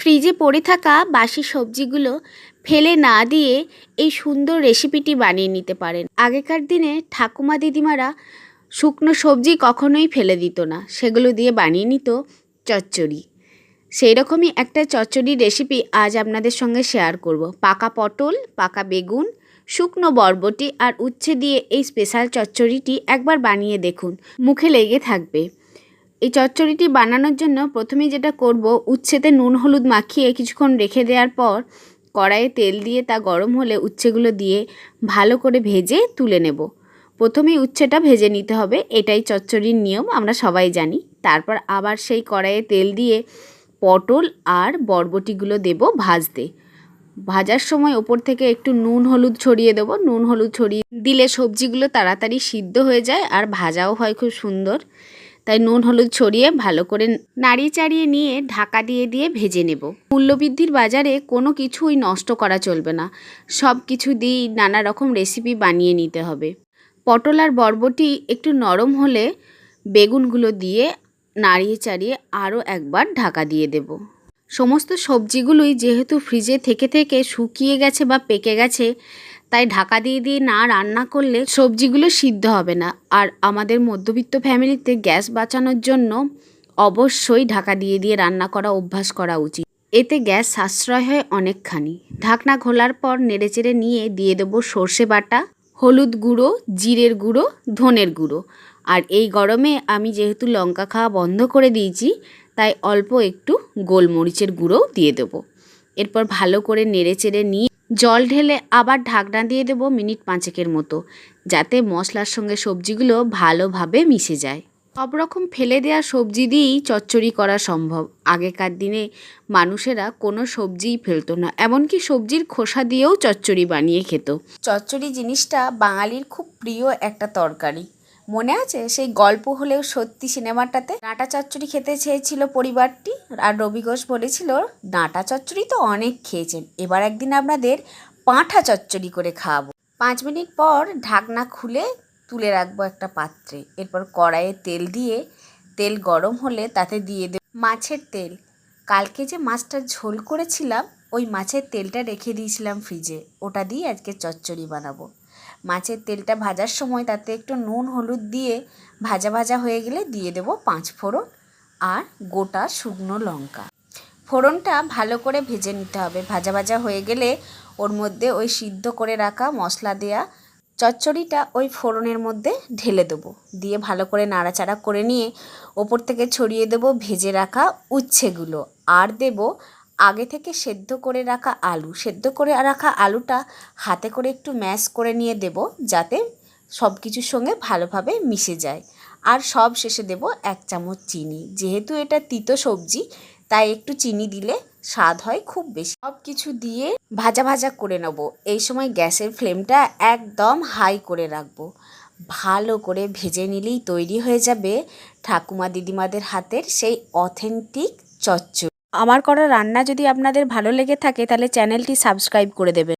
ফ্রিজে পড়ে থাকা বাসি সবজিগুলো ফেলে না দিয়ে এই সুন্দর রেসিপিটি বানিয়ে নিতে পারেন। আগেকার দিনে ঠাকুমা দিদিমারা শুকনো সবজি কখনোই ফেলে দিত না, সেগুলো দিয়ে বানিয়ে নিত চচ্চড়ি। সেই রকমই একটা চচ্চড়ির রেসিপি আজ আপনাদের সঙ্গে শেয়ার করব। পাকা পটল, পাকা বেগুন, শুকনো বরবটি আর উচ্ছে দিয়ে এই স্পেশাল চচ্চড়িটি একবার বানিয়ে দেখুন, মুখে লেগে থাকবে। এই চচ্চড়িটি বানানোর জন্য প্রথমেই যেটা করব, উচ্ছেতে নুন হলুদ মাখিয়ে কিছুক্ষণ রেখে দেওয়ার পর কড়াইয়ে তেল দিয়ে তা গরম হলে উচ্ছেগুলো দিয়ে ভালো করে ভেজে তুলে নেব। প্রথমেই উচ্ছেটা ভেজে নিতে হবে, এটাই চচ্চড়ির নিয়ম, আমরা সবাই জানি। তারপর আবার সেই কড়াইয়ে তেল দিয়ে পটল আর বরবটিগুলো দেব ভাজতে। ভাজার সময় ওপর থেকে একটু নুন হলুদ ছড়িয়ে দেবো। নুন হলুদ ছড়িয়ে দিলে সবজিগুলো তাড়াতাড়ি সিদ্ধ হয়ে যায় আর ভাজাও হয় খুব সুন্দর। তাই নুন হলুদ ছড়িয়ে ভালো করে নাড়িয়ে চাড়িয়ে নিয়ে ঢাকা দিয়ে দিয়ে ভেজে নেব। মূল্যবৃদ্ধির বাজারে কোনো কিছুই নষ্ট করা চলবে না, সব কিছু দিয়েই নানা রকম রেসিপি বানিয়ে নিতে হবে। পটল আর বরবটি একটু নরম হলে বেগুনগুলো দিয়ে নাড়িয়ে চাড়িয়ে আরও একবার ঢাকা দিয়ে দেব। সমস্ত সবজিগুলোই যেহেতু ফ্রিজে থেকে থেকে শুকিয়ে গেছে বা পেকে গেছে, তাই ঢাকা দিয়ে দিয়ে না রান্না করলে সবজিগুলো সিদ্ধ হবে না। আর আমাদের মধ্যবিত্ত ফ্যামিলিতে গ্যাস বাঁচানোর জন্য অবশ্যই ঢাকা দিয়ে দিয়ে রান্না করা অভ্যাস করা উচিত। এতে গ্যাস সাশ্রয় হয় অনেকখানি। ঢাকনা খোলার পর নেড়েচেড়ে নিয়ে দিয়ে দেবো সর্ষে বাটা, হলুদ গুঁড়ো, জিরের গুঁড়ো, ধনের গুঁড়ো। আর এই গরমে আমি যেহেতু লঙ্কা খাওয়া বন্ধ করে দিয়েছি, তাই অল্প একটু গোলমরিচের গুঁড়োও দিয়ে দেবো। এরপর ভালো করে নেড়েচেড়ে নিয়ে জল ঢেলে আবার ঢাকনা দিয়ে দেবো মিনিট 5 মতো, যাতে মশলার সঙ্গে সবজিগুলো ভালোভাবে মিশে যায়। সব রকম ফেলে দেওয়া সবজি দিয়েই চচ্চড়ি করা সম্ভব। আগেকার দিনে মানুষেরা কোনো সবজিই ফেলতো না, এমনকি সবজির খোসা দিয়েও চচ্চড়ি বানিয়ে খেত। চচ্চড়ি জিনিসটা বাঙালির খুব প্রিয় একটা তরকারি। মনে আছে সেই গল্প হলেও সত্যি সিনেমাটাতে ডাঁটা চচ্চড়ি খেতে চেয়েছিল পরিবারটি, আর রবি ঘোষ বলেছিল ডাঁটা চচ্চড়ি তো অনেক খেয়েছেন, এবার একদিন আপনাদের পাঁঠা চচ্চড়ি করে খাওয়াবো। 5 মিনিট পর ঢাকনা খুলে তুলে রাখবো একটা পাত্রে। এরপর কড়াইয়ে তেল দিয়ে তেল গরম হলে তাতে দিয়ে দেব মাছের তেল। কালকে যে মাছটার ঝোল করেছিলাম, ওই মাছের তেলটা রেখে দিয়েছিলাম ফ্রিজে, ওটা দিয়ে আজকে চচ্চড়ি বানাবো। মাছের তেলটা ভাজার সময় তাতে একটু নুন হলুদ দিয়ে ভাজা ভাজা হয়ে গেলে দিয়ে দেব 5 ফোড়ন আর গোটা শুকনো লঙ্কা। ফোড়নটা ভালো করে ভেজে নিতে হবে। ভাজা ভাজা হয়ে গেলে ওর মধ্যে ওই সিদ্ধ করে রাখা মশলা দেয়া চচ্চড়িটা ওই ফোড়নের মধ্যে ঢেলে দেবো। দিয়ে ভালো করে নাড়াচাড়া করে নিয়ে ওপর থেকে ছড়িয়ে দেবো ভেজে রাখা উচ্ছেগুলো, আর দেব আগে থেকে সেদ্ধ করে রাখা আলু। সেদ্ধ করে রাখা আলুটা হাতে করে একটু ম্যাশ করে নিয়ে দেব, যাতে সব কিছুর সঙ্গে ভালোভাবে মিশে যায়। আর সব শেষে দেব 1 চামচ চিনি। যেহেতু এটা তিতো সবজি, তাই একটু চিনি দিলে স্বাদ হয় খুব বেশি। সব কিছু দিয়ে ভাজা ভাজা করে নেব। এই সময় গ্যাসের ফ্লেমটা একদম হাই করে রাখবো। ভালো করে ভেজে নিলেই তৈরি হয়ে যাবে ঠাকুমা দিদিমাদের হাতের সেই অথেন্টিক চচ্চড়ি। আমার করা রান্না যদি আপনাদের ভালো লেগে থাকে, তাহলে চ্যানেলটি সাবস্ক্রাইব করে দেবেন।